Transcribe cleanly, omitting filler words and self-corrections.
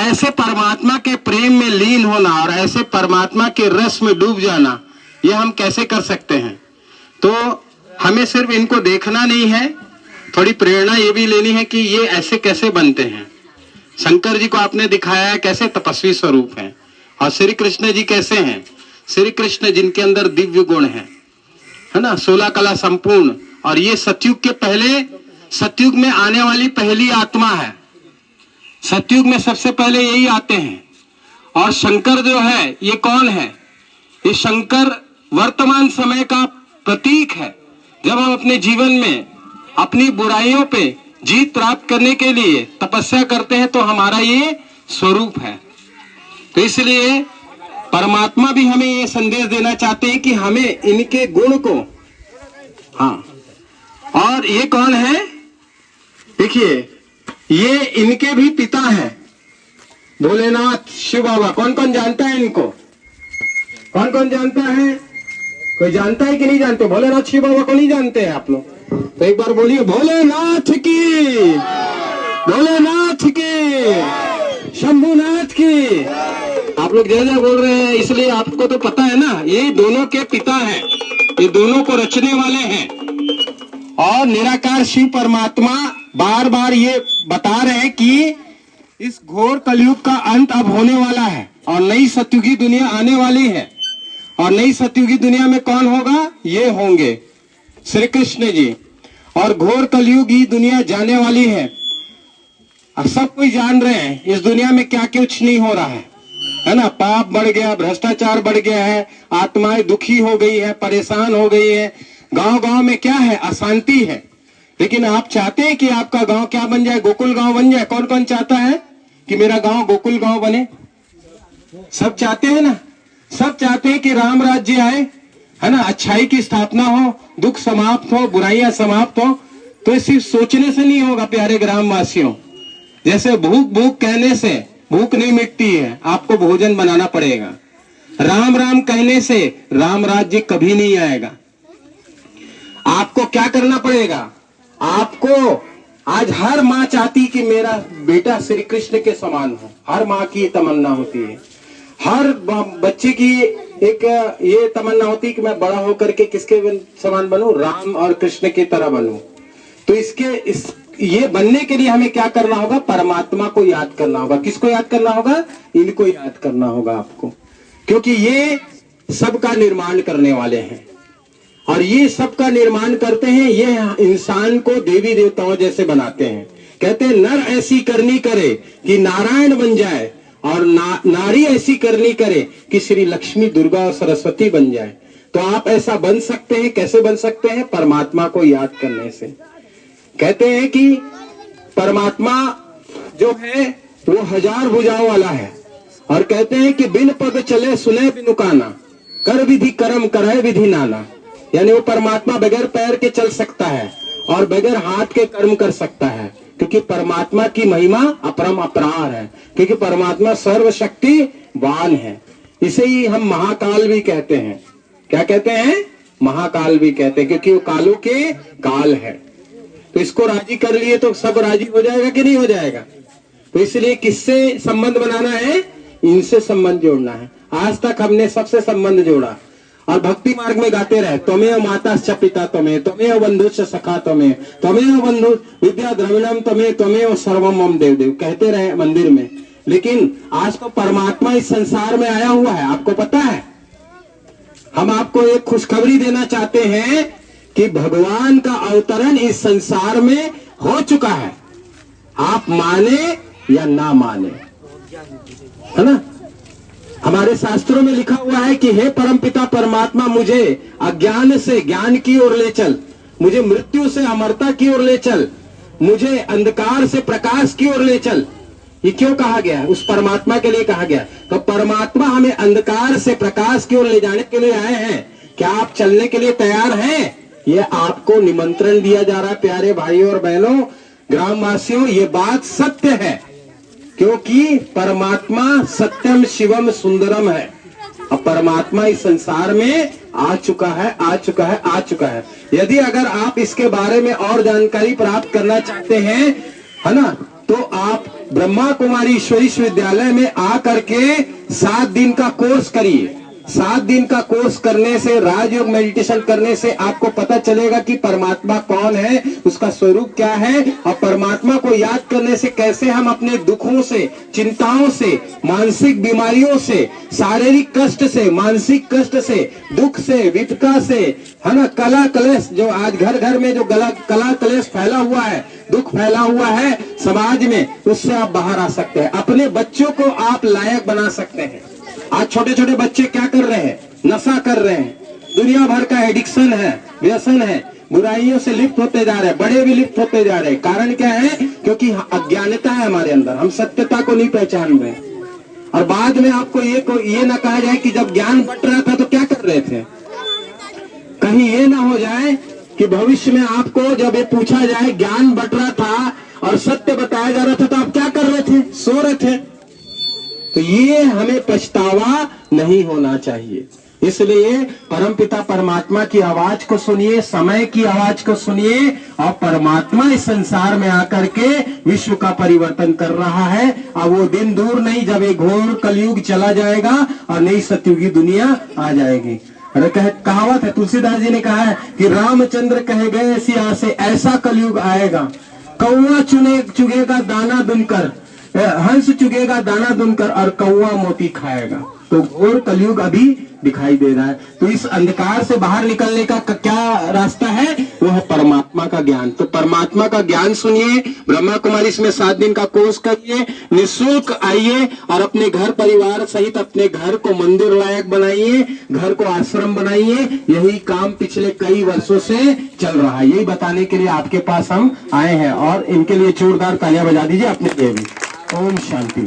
ऐसे परमात्मा के प्रेम में लीन होना और ऐसे परमात्मा के रस में डूब जाना, ये हम कैसे कर सकते हैं? तो हमें सिर्फ इनको देखना नहीं है, थोड़ी प्रेरणा ये भी लेनी है कि ये ऐसे कैसे बनते हैं। शंकर जी को आपने दिखाया है कैसे तपस्वी स्वरूप हैं, और श्री कृष्ण जी कैसे हैं? श्री कृष्ण जिनके अंदर दिव्य गुण है ना, 16 कला संपूर्ण, और ये सतयुग के पहले, सतयुग में आने वाली पहली आत्मा है। सतयुग में सबसे पहले यही आते हैं। और शंकर जो है ये कौन है? ये शंकर वर्तमान समय का प्रतीक है। जब हम अपने जीवन में अपनी बुराइयों पे जीत प्राप्त करने के लिए तपस्या करते हैं तो हमारा ये स्वरूप है। तो इसलिए परमात्मा भी हमें ये संदेश देना चाहते हैं कि हमें इनके गुण को, हाँ, और ये कौन है? देखिए, ये इनके भी पिता हैं, भोलेनाथ शिव बाबा। कौन कौन जानता है इनको? कौन कौन जानता है? कोई जानता है कि नहीं जानते? भोलेनाथ शिव बाबा को नहीं जानते हैं आप लोग? तो एक बार बोलिए भोलेनाथ की, भोलेनाथ की, शंभुनाथ की। आप लोग जय जय बोल रहे हैं, इसलिए आपको तो पता है ना, ये दोनों के पिता हैं, ये दोनों को रचने वाले हैं। और निराकार शिव परमात्मा बार बार ये बता रहे हैं कि इस घोर कलयुग का अंत अब होने वाला है और नई सतयुगी दुनिया आने वाली है। और नई सतयुगी दुनिया में कौन होगा? ये होंगे श्री कृष्ण जी। और घोर कलयुगी दुनिया जाने वाली है। अब सब कोई जान रहे हैं इस दुनिया में क्या कुछ नहीं हो रहा है ना। पाप बढ़ गया, भ्रष्टाचार बढ़ गया है, आत्माएं दुखी हो गई है, परेशान हो गई है। गांव गांव में क्या है? अशांति है। लेकिन आप चाहते हैं कि आपका गांव क्या बन जाए? गोकुल गांव बन जाए। कौन कौन चाहता है कि मेरा गांव गोकुल गांव बने? सब चाहते हैं ना। सब चाहते हैं कि राम राज्य आए, है ना, अच्छाई की स्थापना हो, दुख समाप्त हो, बुराइयां समाप्त हो। तो ये सिर्फ सोचने से नहीं होगा प्यारे ग्रामवासियों। जैसे भूख भूख कहने से भूख नहीं मिटती है, आपको भोजन बनाना पड़ेगा। राम राम कहने से राम राज्य कभी नहीं आएगा। आपको क्या करना पड़ेगा? आपको आज हर माँ चाहती कि मेरा बेटा श्री कृष्ण के समान हो। हर माँ की तमन्ना होती है, हर बच्चे की एक ये तमन्ना होती है कि मैं बड़ा होकर के किसके समान बनूं? राम और कृष्ण की तरह बनूं। तो ये बनने के लिए हमें क्या करना होगा? परमात्मा को याद करना होगा। किसको याद करना होगा? इनको याद करना होगा आपको, क्योंकि ये सबका निर्माण करने वाले हैं। और ये सबका निर्माण करते हैं, ये इंसान को देवी देवताओं जैसे बनाते हैं। कहते हैं नर ऐसी करनी करे कि नारायण बन जाए, और नारी ऐसी करनी करे कि श्री लक्ष्मी, दुर्गा और सरस्वती बन जाए। तो आप ऐसा बन सकते हैं। कैसे बन सकते हैं? परमात्मा को याद करने से। कहते हैं कि परमात्मा जो है वो 1000 भुजाओं वाला है। और कहते हैं कि बिन पद चले सुने बिनु काना, कर विधि कर्म करे विधि नाना। यानी वो परमात्मा बगैर पैर के चल सकता है और बगैर हाथ के कर्म कर सकता है, क्योंकि परमात्मा की महिमा अपरम अपरार है, क्योंकि परमात्मा सर्वशक्तिवान है। इसे ही हम महाकाल भी कहते हैं। क्या कहते हैं? महाकाल भी कहते हैं, क्योंकि वो कालों के काल है। तो इसको राजी कर लिए तो सब राजी हो जाएगा कि नहीं हो जाएगा? तो इसलिए किससे संबंध बनाना है? इनसे संबंध जोड़ना है। आज तक हमने सबसे संबंध जोड़ा और भक्ति मार्ग में गाते रहे, त्वमेव माताश्च पिता त्वमेव, त्वमेव बंधुश्च सखा त्वमेव, त्वमेव बंधु विद्या द्रविणम त्वमेव, त्वमेव सर्वम मम देव देव, कहते रहे मंदिर में। लेकिन आज तो परमात्मा इस संसार में आया हुआ है, आपको पता है। हम आपको एक खुशखबरी देना चाहते हैं कि भगवान का अवतरण इस संसार में हो चुका है। आप माने या ना माने, है ना। हमारे शास्त्रों में लिखा हुआ है कि हे परमपिता परमात्मा, मुझे अज्ञान से ज्ञान की ओर ले चल, मुझे मृत्यु से अमरता की ओर ले चल, मुझे अंधकार से प्रकाश की ओर ले चल। ये क्यों कहा गया है? उस परमात्मा के लिए कहा गया। तो परमात्मा हमें अंधकार से प्रकाश की ओर ले जाने के लिए आए हैं। क्या आप चलने के लिए तैयार हैं? ये आपको निमंत्रण दिया जा रहा है प्यारे भाइयों और बहनों, ग्रामवासियों। ये बात सत्य है, क्योंकि परमात्मा सत्यम शिवम सुंदरम है। अब परमात्मा इस संसार में आ चुका है, आ चुका है, आ चुका है। यदि अगर आप इसके बारे में और जानकारी प्राप्त करना चाहते हैं, है ना, तो आप ब्रह्मा कुमारी ईश्वरी विश्वविद्यालय में आकर के 7 दिन का कोर्स करिए। 7 दिन का कोर्स करने से, राजयोग मेडिटेशन करने से आपको पता चलेगा कि परमात्मा कौन है, उसका स्वरूप क्या है, और परमात्मा को याद करने से कैसे हम अपने दुखों से, चिंताओं से, मानसिक बीमारियों से, शारीरिक कष्ट से, मानसिक कष्ट से, दुख से, विपदा से, है ना, कला कलेश, जो आज घर घर में जो कला कलेश फैला हुआ है, दुख फैला हुआ है समाज में, उससे आप बाहर आ सकते हैं। अपने बच्चों को आप लायक बना सकते हैं। आज छोटे छोटे बच्चे क्या कर रहे हैं? नशा कर रहे हैं, दुनिया भर का एडिक्शन है, व्यसन है, बुराइयों से लिप्त होते जा रहे हैं, बड़े भी लिप्त होते जा रहे हैं। कारण क्या है? क्योंकि अज्ञानता है हमारे अंदर, हम सत्यता को नहीं पहचान रहे। और बाद में आपको ये ना कहा जाए कि जब ज्ञान बंट रहा था तो क्या कर रहे थे। कहीं ये ना हो जाए कि भविष्य में आपको जब ये पूछा जाए ज्ञान बंट रहा था और सत्य बताया जा रहा था तो आप क्या कर रहे थे? सो रहे थे। तो ये हमें पछतावा नहीं होना चाहिए। इसलिए परमपिता परमात्मा की आवाज को सुनिए, समय की आवाज को सुनिए, और परमात्मा इस संसार में आकर के विश्व का परिवर्तन कर रहा है। अब वो दिन दूर नहीं जब एक घोर कलयुग चला जाएगा और नई सतयुगी दुनिया आ जाएगी। अरे कहावत है, तुलसीदास जी ने कहा है कि रामचंद्र कहे गए सिया से ऐसा कलयुग आएगा, कौवा चुगेगा दाना दुनकर, हंस चुगेगा दाना दुनकर और कौवा मोती खाएगा। तो घोर कलयुग अभी दिखाई दे रहा है। तो इस अंधकार से बाहर निकलने का क्या रास्ता है? वो है परमात्मा का ज्ञान। तो परमात्मा का ज्ञान सुनिए, ब्रह्मा कुमारी इसमें 7 दिन का कोर्स करिए, निःशुल्क आइए और अपने घर परिवार सहित अपने घर को मंदिर लायक बनाइए, घर को आश्रम बनाइए। यही काम पिछले कई वर्षों से चल रहा है। यही बताने के लिए आपके पास हम आए हैं, और इनके लिए जोरदार तालियां बजा दीजिए अपने लिए भी। ओम शांति।